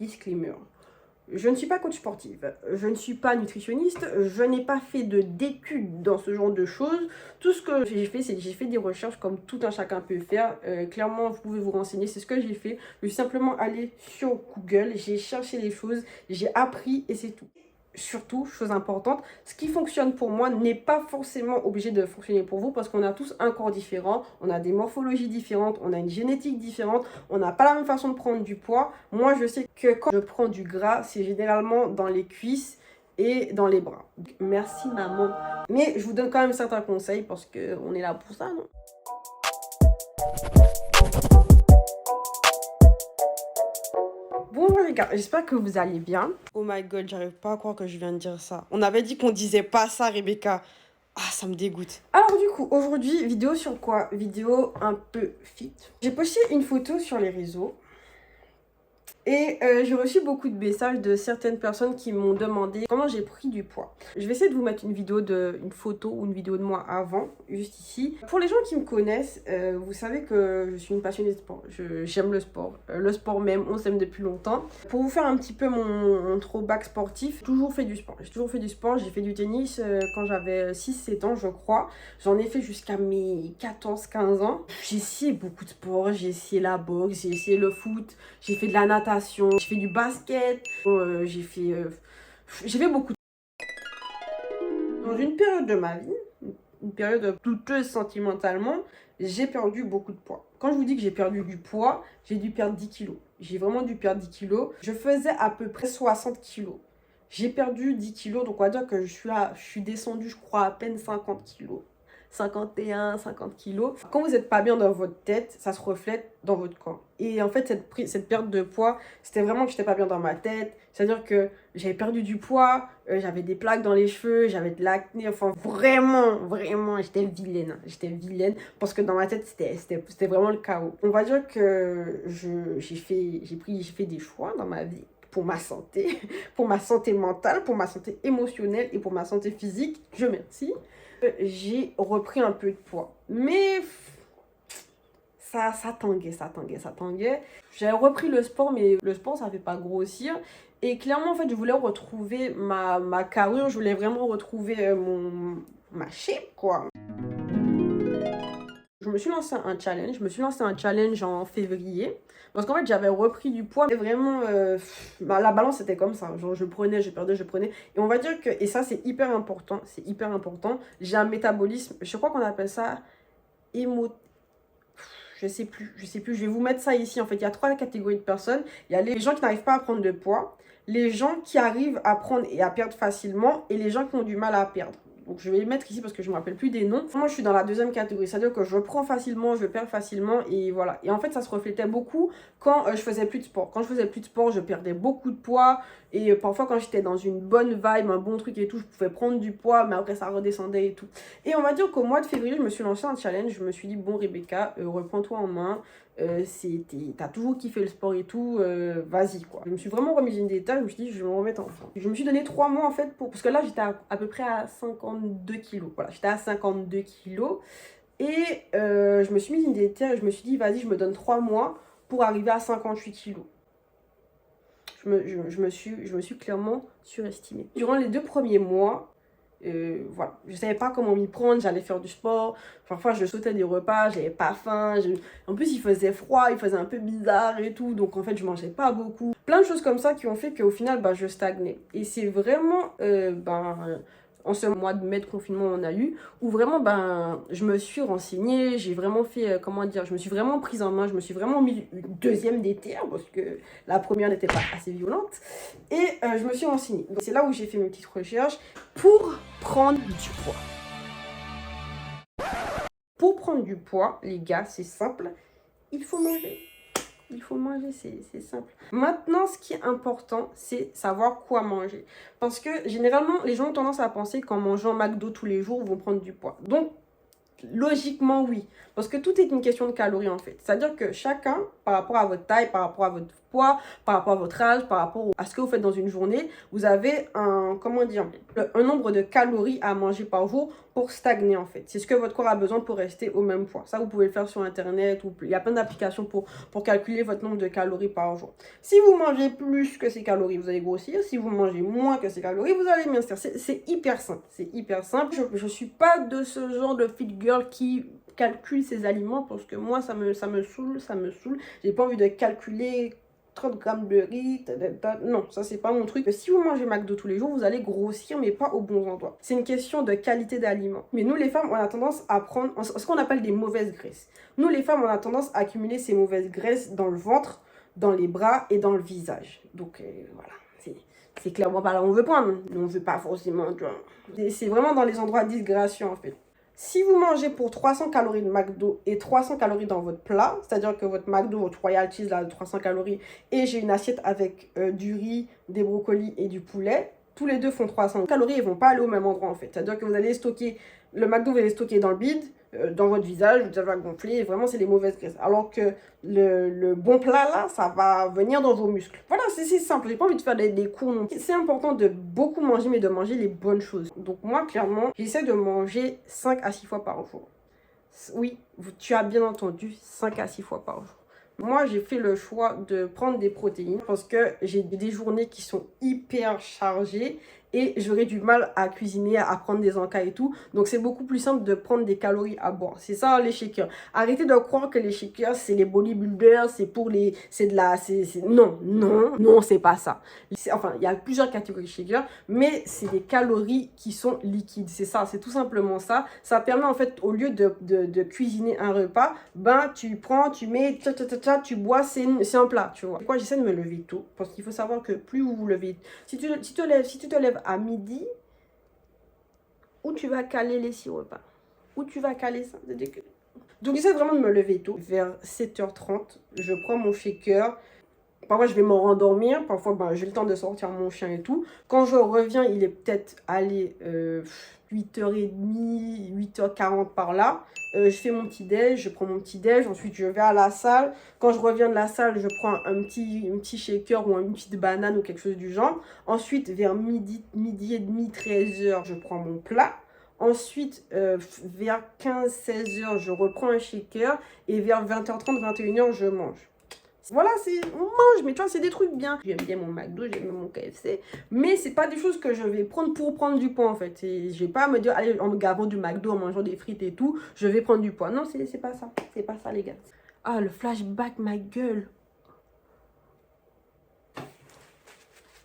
disclaimer. Je ne suis pas coach sportive, je ne suis pas nutritionniste, je n'ai pas fait d'études dans ce genre de choses. Tout ce que j'ai fait, c'est que j'ai fait des recherches comme tout un chacun peut faire. Clairement, vous pouvez vous renseigner, c'est ce que j'ai fait. Je suis simplement allée sur Google, j'ai cherché les choses, j'ai appris et c'est tout. Surtout, chose importante, ce qui fonctionne pour moi n'est pas forcément obligé de fonctionner pour vous parce qu'on a tous un corps différent, on a des morphologies différentes, on a une génétique différente, on n'a pas la même façon de prendre du poids. Moi, je sais que quand je prends du gras, c'est généralement dans les cuisses et dans les bras. Merci maman. Mais je vous donne quand même certains conseils parce qu'on est là pour ça, non? Bonjour les gars, j'espère que vous allez bien. Oh my god, j'arrive pas à croire que je viens de dire ça. On avait dit qu'on disait pas ça, Rebecca. Ah, ça me dégoûte. Alors du coup, aujourd'hui, vidéo sur quoi? Vidéo un peu fit. J'ai posté une photo sur les réseaux. Et j'ai reçu beaucoup de messages de certaines personnes qui m'ont demandé comment j'ai pris du poids. Je vais essayer de vous mettre une photo ou une vidéo de moi avant, juste ici. Pour les gens qui me connaissent, vous savez que je suis une passionnée de sport. J'aime le sport. Le sport même, on s'aime depuis longtemps. Pour vous faire un petit peu mon throwback sportif, j'ai toujours fait du sport. J'ai toujours fait du sport. J'ai fait du tennis quand j'avais 6-7 ans, je crois. J'en ai fait jusqu'à mes 14-15 ans. J'ai essayé beaucoup de sports. J'ai essayé la boxe, j'ai essayé le foot, j'ai fait de la natation. J'ai fait du basket, j'ai fait beaucoup. Dans une période de ma vie, une période douteuse sentimentalement, j'ai perdu beaucoup de poids. Quand je vous dis que j'ai perdu du poids, j'ai dû perdre 10 kilos. J'ai vraiment dû perdre 10 kilos. Je faisais à peu près 60 kilos. J'ai perdu 10 kilos, donc on va dire que je suis descendue, je crois, à peine 50 kilos. 51, 50 kilos. Quand vous n'êtes pas bien dans votre tête, ça se reflète dans votre corps. Et en fait, cette perte de poids, c'était vraiment que j'étais pas bien dans ma tête. C'est-à-dire que j'avais perdu du poids, j'avais des plaques dans les cheveux, j'avais de l'acné. Enfin, vraiment, j'étais vilaine. J'étais vilaine parce que dans ma tête, c'était vraiment le chaos. On va dire que j'ai fait des choix dans ma vie pour ma santé, pour ma santé mentale, pour ma santé émotionnelle et pour ma santé physique. Je remercie. J'ai repris un peu de poids. Mais ça tanguait. J'ai repris le sport, mais le sport, ça ne fait pas grossir. Et clairement, en fait, je voulais retrouver ma carrure. Je voulais vraiment retrouver ma shape, quoi. Je me suis lancé un challenge. Je me suis lancé un challenge en février. Parce qu'en fait, j'avais repris du poids. Mais vraiment, la balance était comme ça. Genre, je prenais, je perdais, je prenais. Et on va dire que, et ça, c'est hyper important. C'est hyper important. J'ai un métabolisme, je crois qu'on appelle ça je sais plus. Je vais vous mettre ça ici. En fait, il y a 3 catégories de personnes. Il y a les gens qui n'arrivent pas à prendre de poids, les gens qui arrivent à prendre et à perdre facilement, et les gens qui ont du mal à perdre. Donc, je vais les mettre ici parce que je ne me rappelle plus des noms. Moi, je suis dans la deuxième catégorie. C'est-à-dire que je prends facilement, je perds facilement. Et voilà. Et en fait, ça se reflétait beaucoup quand je faisais plus de sport. Quand je faisais plus de sport, je perdais beaucoup de poids. Et parfois, quand j'étais dans une bonne vibe, un bon truc et tout, je pouvais prendre du poids. Mais après, ça redescendait et tout. Et on va dire qu'au mois de février, je me suis lancé un challenge. Je me suis dit, bon, Rebecca, reprends-toi en main. T'as toujours kiffé le sport et tout, vas-y quoi. Je me suis vraiment remise une détail, je me suis dit je vais me remettre en forme. Je me suis donné 3 mois en fait parce que là j'étais à peu près à 52 kilos. Voilà, j'étais à 52 kilos et je me suis mise une détail, je me suis dit vas-y, je me donne 3 mois pour arriver à 58 kilos. Je me suis clairement surestimée. Durant les 2 premiers mois, voilà, je savais pas comment m'y prendre, j'allais faire du sport, parfois je sautais des repas, j'avais pas faim, en plus il faisait froid, il faisait un peu bizarre et tout, donc en fait je mangeais pas beaucoup. Plein de choses comme ça qui ont fait qu'au final je stagnais. Et c'est vraiment en ce mois de mai de confinement on a eu, où vraiment je me suis renseignée, j'ai vraiment fait, comment dire, je me suis vraiment prise en main, je me suis vraiment mis une deuxième déterre parce que la première n'était pas assez violente, et je me suis renseignée. Donc c'est là où j'ai fait mes petites recherches pour prendre du poids. Pour prendre du poids, les gars, c'est simple, il faut manger. Il faut manger, c'est simple. Maintenant, ce qui est important, c'est savoir quoi manger. Parce que généralement, les gens ont tendance à penser qu'en mangeant McDo tous les jours, ils vont prendre du poids. Donc, Logiquement, oui. Parce que tout est une question de calories, en fait. C'est-à-dire que chacun, par rapport à votre taille, par rapport à votre poids, par rapport à votre âge, par rapport à ce que vous faites dans une journée, vous avez comment dire, un nombre de calories à manger par jour pour stagner, en fait. C'est ce que votre corps a besoin pour rester au même poids. Ça, vous pouvez le faire sur Internet. Il y a plein d'applications pour calculer votre nombre de calories par jour. Si vous mangez plus que ces calories, vous allez grossir. Si vous mangez moins que ces calories, vous allez mincir. C'est hyper simple. C'est hyper simple. Je ne suis pas de ce genre de fit girl qui calcule ses aliments parce que moi, ça me saoule. J'ai pas envie de calculer 30 grammes de riz, non, ça c'est pas mon truc. Si vous mangez McDo tous les jours, vous allez grossir, mais pas au bon endroit. C'est une question de qualité d'aliments. Mais nous les femmes, on a tendance à prendre ce qu'on appelle des mauvaises graisses. Nous les femmes, on a tendance à accumuler ces mauvaises graisses dans le ventre, dans les bras et dans le visage. Donc voilà, c'est clairement pas là où on veut prendre. On veut pas forcément, c'est vraiment dans les endroits disgracieux en fait. Si vous mangez pour 300 calories de McDo et 300 calories dans votre plat, c'est-à-dire que votre McDo, votre Royal Cheese, là, de 300 calories, et j'ai une assiette avec du riz, des brocolis et du poulet, tous les deux font 300 calories et ne vont pas aller au même endroit en fait. C'est-à-dire que vous allez stocker, le McDo, vous allez stocker dans le bide, dans votre visage, vous allez gonfler, et vraiment c'est les mauvaises graisses. Alors que le bon plat là, ça va venir dans vos muscles. Voilà, c'est simple, j'ai pas envie de faire des cours non plus. C'est important de beaucoup manger, mais de manger les bonnes choses. Donc moi, clairement, j'essaie de manger 5 à 6 fois par jour. Oui, tu as bien entendu, 5 à 6 fois par jour. Moi, j'ai fait le choix de prendre des protéines parce que j'ai des journées qui sont hyper chargées et j'aurais du mal à cuisiner, à prendre des encas et tout. Donc, c'est beaucoup plus simple de prendre des calories à boire. C'est ça, les shakers. Arrêtez de croire que les shakers, c'est les bodybuilders, c'est pour les... C'est de la... Non, c'est pas ça. Enfin, il y a plusieurs catégories de shakers, mais c'est des calories qui sont liquides. C'est ça, c'est tout simplement ça. Ça permet, en fait, au lieu de cuisiner un repas, ben, tu prends, tu mets, tu bois, c'est un plat, tu vois. Pourquoi j'essaie de me lever tôt? Parce qu'il faut savoir que plus vous vous levez... Si tu te lèves à midi, où tu vas caler les 6 repas? Où tu vas caler ça? Donc, j'essaie vraiment de me lever tôt. Vers 7h30, je prends mon shaker. Parfois, je vais me rendormir. Parfois, ben, j'ai le temps de sortir mon chien et tout. Quand je reviens, il est peut-être allé 8h30, 8h40 par là. Je fais mon petit-déj, je prends mon petit-déj. Ensuite, je vais à la salle. Quand je reviens de la salle, je prends un petit shaker ou une petite banane ou quelque chose du genre. Ensuite, vers midi et demi, 13h, je prends mon plat. Ensuite, vers 15-16h, je reprends un shaker. Et vers 20h30, 21h, je mange. Voilà, on mange, mais tu vois, c'est des trucs bien. J'aime bien mon McDo, j'aime mon KFC, mais c'est pas des choses que je vais prendre pour prendre du poids en fait. Je vais pas me dire, allez, en me gavant du McDo, en mangeant des frites et tout, je vais prendre du poids. Non, c'est pas ça. C'est pas ça, les gars. Ah, le flashback, ma gueule.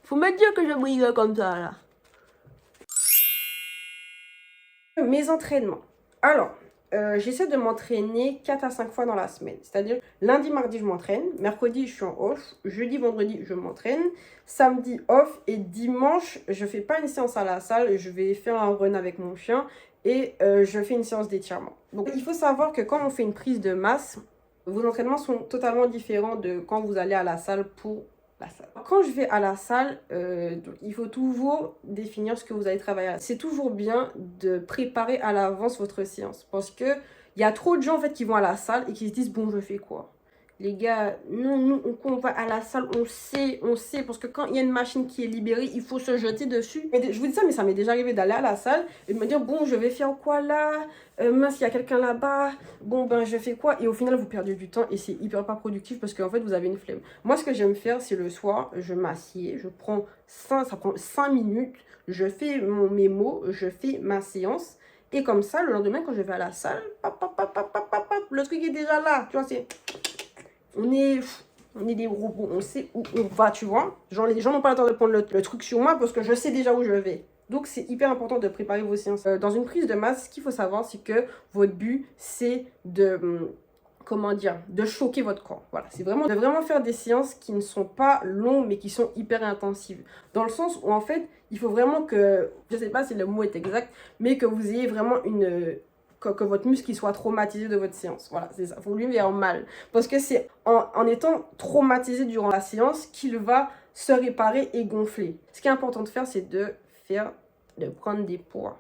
Faut me dire que je brille comme ça, là. Mes entraînements. Alors, j'essaie de m'entraîner 4 à 5 fois dans la semaine. C'est-à-dire, lundi, mardi, je m'entraîne. Mercredi, je suis en off. Jeudi, vendredi, je m'entraîne. Samedi, off. Et dimanche, je fais pas une séance à la salle. Je vais faire un run avec mon chien. Et je fais une séance d'étirement. Donc, il faut savoir que quand on fait une prise de masse, vos entraînements sont totalement différents de quand vous allez à la salle pour la salle. Quand je vais à la salle, il faut toujours définir ce que vous allez travailler. C'est toujours bien de préparer à l'avance votre séance parce que il y a trop de gens en fait qui vont à la salle et qui se disent bon, je fais quoi? Les gars, nous, quand on va à la salle, on sait, parce que quand il y a une machine qui est libérée, il faut se jeter dessus. Et je vous dis ça, mais ça m'est déjà arrivé d'aller à la salle et de me dire, bon, je vais faire quoi là? Mince, il y a quelqu'un là-bas. Bon, ben, je fais quoi? Et au final, vous perdez du temps et c'est hyper pas productif parce qu'en fait, vous avez une flemme. Moi, ce que j'aime faire, c'est le soir, je m'assieds, ça prend 5 minutes, je fais mon mémo, je fais ma séance. Et comme ça, le lendemain, quand je vais à la salle, le truc est déjà là. Tu vois, on est des robots, on sait où on va, tu vois. Genre, les gens n'ont pas le temps de prendre le truc sur moi parce que je sais déjà où je vais. Donc, c'est hyper important de préparer vos séances. Dans une prise de masse, ce qu'il faut savoir, c'est que votre but, c'est de choquer votre corps. Voilà, c'est de vraiment faire des séances qui ne sont pas longues, mais qui sont hyper intensives. Dans le sens où, en fait, il faut vraiment que, je sais pas si le mot est exact, mais que vous ayez vraiment que votre muscle soit traumatisé de votre séance. Voilà, c'est ça. Il faut lui faire mal. Parce que c'est en étant traumatisé durant la séance qu'il va se réparer et gonfler. Ce qui est important de faire, c'est de prendre des poids.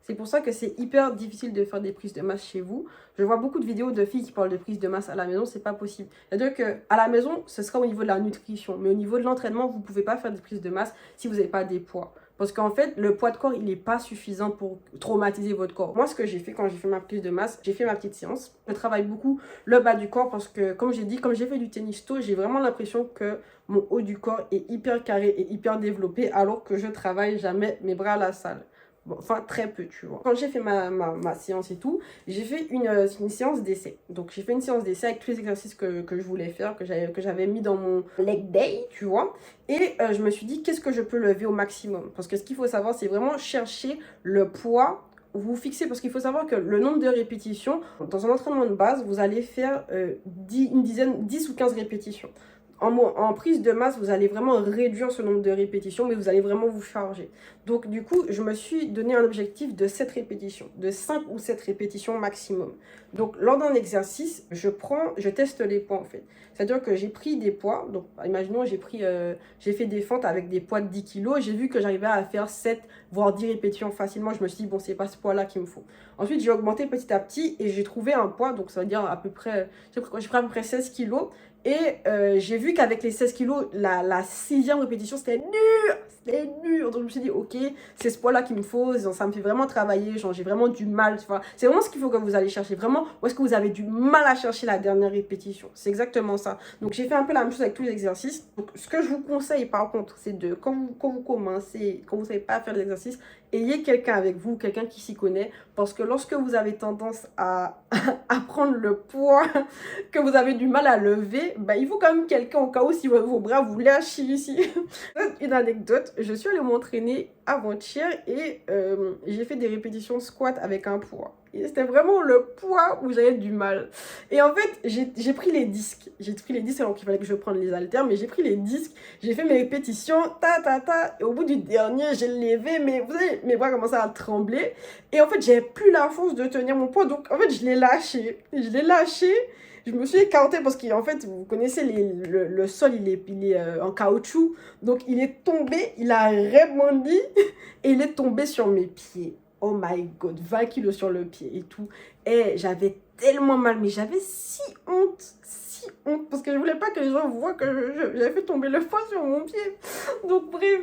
C'est pour ça que c'est hyper difficile de faire des prises de masse chez vous. Je vois beaucoup de vidéos de filles qui parlent de prise de masse à la maison, c'est pas possible. C'est-à-dire qu'à la maison, ce sera au niveau de la nutrition. Mais au niveau de l'entraînement, vous pouvez pas faire des prises de masse si vous n'avez pas des poids. Parce qu'en fait, le poids de corps, il n'est pas suffisant pour traumatiser votre corps. Moi, ce que j'ai fait quand j'ai fait ma prise de masse, j'ai fait ma petite séance. Je travaille beaucoup le bas du corps parce que, comme j'ai dit, comme j'ai fait du tennis tôt, j'ai vraiment l'impression que mon haut du corps est hyper carré et hyper développé alors que je travaille jamais mes bras à la salle. Bon, enfin, très peu, tu vois. Quand j'ai fait ma séance et tout, j'ai fait une séance d'essai. Donc, j'ai fait une séance d'essai avec tous les exercices que je voulais faire, que j'avais mis dans mon leg day, tu vois. Et je me suis dit, qu'est-ce que je peux lever au maximum? Parce que ce qu'il faut savoir, c'est vraiment chercher le poids. Vous fixez, parce qu'il faut savoir que le nombre de répétitions, dans un entraînement de base, vous allez faire 10 ou 15 répétitions. En prise de masse, vous allez vraiment réduire ce nombre de répétitions, mais vous allez vraiment vous charger. Donc, du coup, je me suis donné un objectif de 7 répétitions, de 5 ou 7 répétitions maximum. Donc, lors d'un exercice, je teste les poids, en fait. C'est-à-dire que j'ai pris des poids. Donc, imaginons, j'ai fait des fentes avec des poids de 10 kg. J'ai vu que j'arrivais à faire 7, voire 10 répétitions facilement. Je me suis dit, bon, c'est pas ce poids-là qu'il me faut. Ensuite, j'ai augmenté petit à petit et j'ai trouvé un poids. Donc, ça veut dire à peu près, j'ai pris à peu près 16 kg. Et j'ai vu qu'avec les 16 kilos, la 6e répétition, c'était dur. C'était dur. Donc je me suis dit, ok, c'est ce poids-là qu'il me faut. Ça me fait vraiment travailler. Genre, j'ai vraiment du mal, tu vois. C'est vraiment ce qu'il faut que vous allez chercher. Vraiment, où est-ce que vous avez du mal à chercher la dernière répétition? C'est exactement ça. Donc j'ai fait un peu la même chose avec tous les exercices. Donc ce que je vous conseille, par contre, c'est de, quand vous commencez, quand vous ne savez pas faire l'exercice, ayez quelqu'un avec vous, quelqu'un qui s'y connaît. Parce que lorsque vous avez tendance à prendre le poids que vous avez du mal à lever, bah, il faut quand même quelqu'un au cas où si vos bras vous lâchent ici. Une anecdote, je suis allée m'entraîner avant-hier et j'ai fait des répétitions squat avec un poids. Et c'était vraiment le poids où j'avais du mal. Et en fait, j'ai pris les disques. J'ai pris les disques alors qu'il fallait que je prenne les haltères, mais j'ai pris les disques, j'ai fait mes répétitions, et au bout du dernier, j'ai levé, mais vous savez, mes bras commençaient à trembler. Et en fait, j'avais plus la force de tenir mon poids, donc en fait, je l'ai lâché. Je l'ai lâché. Je me suis écartée parce qu'en fait, vous connaissez, le sol, il est en caoutchouc. Donc, il est tombé, il a rebondi et il est tombé sur mes pieds. Oh my God, 20 kilos sur le pied et tout. Et j'avais tellement mal, mais j'avais si honte, parce que je voulais pas que les gens voient que j'avais fait tomber le poids sur mon pied. Donc, bref.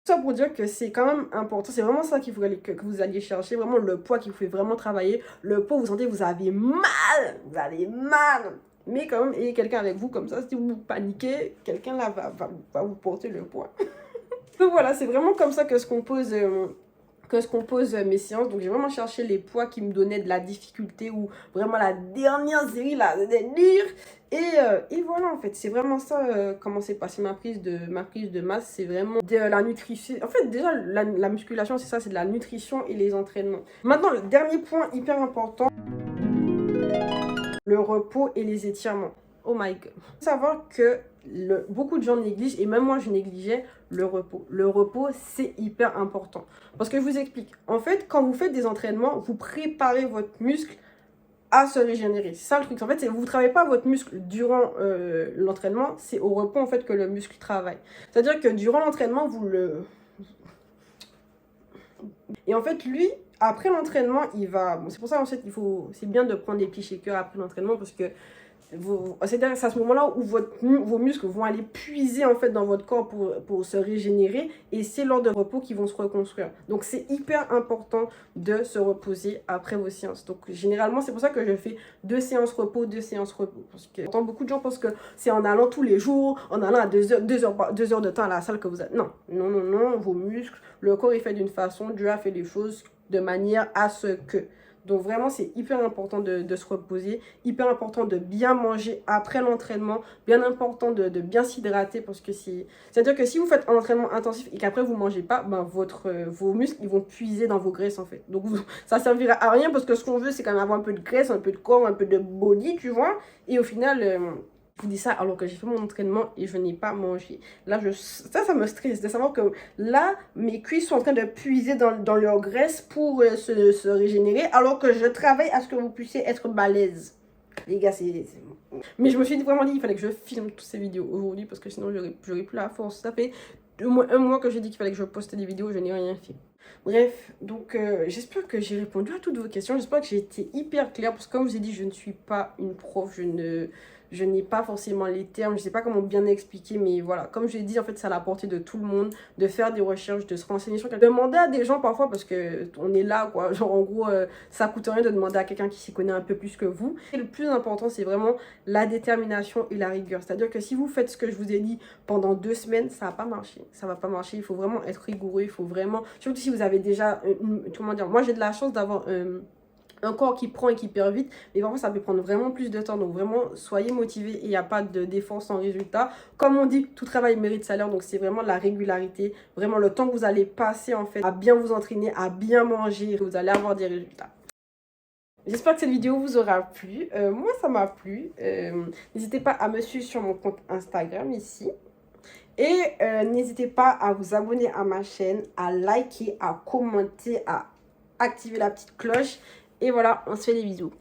Ça pour dire que c'est quand même important, c'est vraiment ça qu'il faut que vous alliez chercher, vraiment le poids qu'il vous fait vraiment travailler, le poids où vous sentez que vous avez mal, mais quand même ayez quelqu'un avec vous, comme ça si vous paniquez, quelqu'un là va vous porter le poids. Donc voilà, c'est vraiment comme ça que se compose mes séances. Donc j'ai vraiment cherché les poids qui me donnaient de la difficulté ou vraiment la dernière série là, c'était dur. Et voilà, en fait, c'est vraiment ça comment s'est passée ma prise de masse. C'est vraiment de la nutrition. En fait, déjà, la musculation, c'est ça, c'est de la nutrition et les entraînements. Maintenant, le dernier point hyper important, le repos et les étirements. Oh my God. Il faut savoir que beaucoup de gens négligent, et même moi je négligeais le repos. Le repos, c'est hyper important. Parce que je vous explique. En fait, quand vous faites des entraînements, vous préparez votre muscle à se régénérer. C'est ça le truc. En fait, vous ne travaillez pas votre muscle durant l'entraînement, c'est au repos en fait que le muscle travaille. C'est-à-dire que durant l'entraînement, Et en fait, lui, après l'entraînement, il va... Bon, c'est pour ça, en fait, c'est bien de prendre des petits shakers après l'entraînement parce que c'est à ce moment-là où vos muscles vont aller puiser en fait dans votre corps pour se régénérer et c'est lors de repos qu'ils vont se reconstruire. Donc c'est hyper important de se reposer après vos séances. Donc généralement c'est pour ça que je fais 2 séances repos, 2 séances repos. Parce que beaucoup de gens pensent que c'est en allant tous les jours, en allant à 2 heures de temps à la salle que vous êtes. Non, vos muscles, le corps est fait d'une façon, Dieu a fait les choses de manière à ce que... Donc vraiment, c'est hyper important de se reposer, hyper important de bien manger après l'entraînement, bien important de bien s'hydrater parce que c'est-à-dire que si vous faites un entraînement intensif et qu'après vous ne mangez pas, ben vos muscles ils vont puiser dans vos graisses en fait. Donc ça servira à rien parce que ce qu'on veut c'est quand même avoir un peu de graisse, un peu de corps, un peu de body, tu vois. Et au final... je vous dis ça alors que j'ai fait mon entraînement et je n'ai pas mangé. Là, ça me stresse de savoir que là, mes cuisses sont en train de puiser dans leur graisse pour se régénérer alors que je travaille à ce que vous puissiez être balèze. Les gars, Mais je me suis vraiment dit qu'il fallait que je filme toutes ces vidéos aujourd'hui parce que sinon, j'aurais plus la force. Ça fait au moins un mois que j'ai dit qu'il fallait que je poste des vidéos, je n'ai rien fait. Bref, donc j'espère que j'ai répondu à toutes vos questions. J'espère que j'ai été hyper claire parce que comme je vous ai dit, je ne suis pas une prof, je n'ai pas forcément les termes, je ne sais pas comment bien expliquer, mais voilà, comme je l'ai dit, en fait, c'est à la portée de tout le monde de faire des recherches, de se renseigner sur quelqu'un. Demander à des gens parfois parce que on est là, quoi. Genre, en gros, ça coûte rien de demander à quelqu'un qui s'y connaît un peu plus que vous. Et le plus important, c'est vraiment la détermination et la rigueur. C'est-à-dire que si vous faites ce que je vous ai dit pendant 2 semaines, ça va pas marcher. Ça va pas marcher. Il faut vraiment être rigoureux. Il faut vraiment, surtout si vous avez déjà, comment dire, moi j'ai de la chance d'avoir un corps qui prend et qui perd vite, mais parfois ça peut prendre vraiment plus de temps, donc vraiment soyez motivés et il n'y a pas d'effort sans résultat. Comme on dit, tout travail mérite salaire, donc c'est vraiment la régularité, vraiment le temps que vous allez passer en fait à bien vous entraîner, à bien manger, vous allez avoir des résultats. J'espère que cette vidéo vous aura plu, moi ça m'a plu, n'hésitez pas à me suivre sur mon compte Instagram ici. Et n'hésitez pas à vous abonner à ma chaîne, à liker, à commenter, à activer la petite cloche. Et voilà, on se fait des bisous.